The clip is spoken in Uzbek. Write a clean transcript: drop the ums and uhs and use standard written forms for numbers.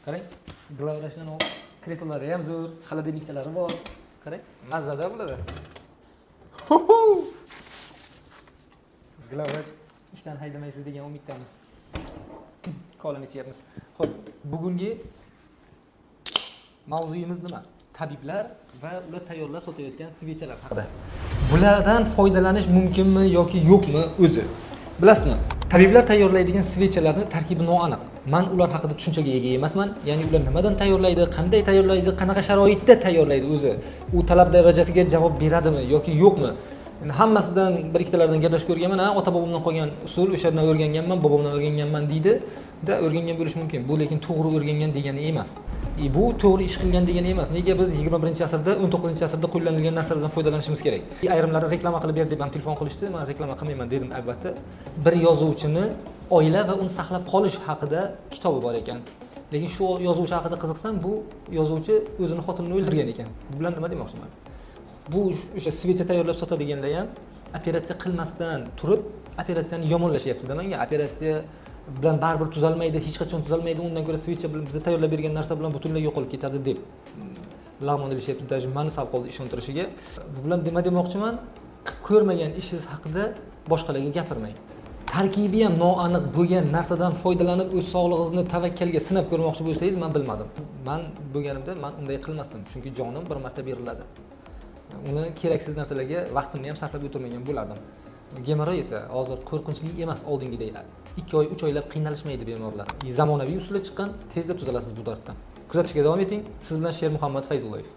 Qarang, glavlashdan o kreslolari ham zo'r, xolodilniklari bor. Qarang, mazada bo'ladi. Glavlash ishdan haydamaysiz degan umiddamiz. Qo'lini ichyapmiz. Xo'p, bugungi mavzuyimiz nima? Tabiblar va ular tayyorlab sotayotgan svechalar haqida. Bulardan foydalanish mumkinmi yoki yo'qmi o'zi? Bilasizmi? Tabiblar tayyorlaydigan svechalarni tarkibi noaniq. Men ular haqida tushunchaga ega emasman. Ya'ni ular nimadan tayyorlaydi, qanday tayyorlaydi, qanaqa sharoitda tayyorlaydi o'zi? U talab darajasiga javob beradimi yoki yo'qmi? Endi hammasidan bir ikkitalaridan gaplashib ko'rganman. Ota-bobomdan qolgan usul, o'shadan o'rganganman, bobomdan o'rganganman deydi. Da o'rgangan bo'lish mumkin. Bu lekin to'g'ri o'rgangan degani emas. Bu to'g'ri ish qilgan degani emas. Nega biz 21-asrda, 19-asrda qo'llanilgan narsalardan foydalanishimiz kerak? Ayrimlari reklama qilib ber deb ham telefon qilishdi. Men reklama qilmayman dedim albatta. Bir yozuvchini oila va uni saqlab qolish haqida kitobi bor ekan. Lekin shu yozuvchi haqida qiziqsam, bu yozuvchi o'zini xotinini o'ldirgan ekan. Bu bilan nima demoqchiman? Bu o'sha svecha tayyorlab sotadiganlar ham operatsiya qilmasdan turib, operatsiyani yomonlashyapti-da menga. Operatsiya bilan baribir tuzalmaydi, hech qachon tuzalmaydi. Undan ko'ra svecha bilan bizga tayyorlab bergan narsa bilan butunlay yo'qolib ketadi deb lag'mon deyishyapti. Даже meni sal qoldi ishontirishiga. Bu bilan nima demoqchiman? Ko'rmagan ishingiz haqida boshqalarga gapirmang. Tarkibi ham noaniq bo'lgan narsadan foydalanib o'z sog'lig'ingizni tavakkalga sinab ko'rmoqchi bo'lsangiz, men bilmadim. Men bo'lganimda men unday qilmasdim, chunki jonim bir marta beriladi. Uni keraksiz narsalarga vaqtimni ham sarflab o'tirmagan bo'lardim. Gemoroy esa hozir qo'rqinchli emas oldingidek. 2 oy, 3 oylab qiynalishmaydi bemorlar. Zamonaviy usullar chiqqan, tezda tuzalasiz bu darddan. Kuzatishga davom eting. Siz bilan Sher Muhammad Fayzullayev.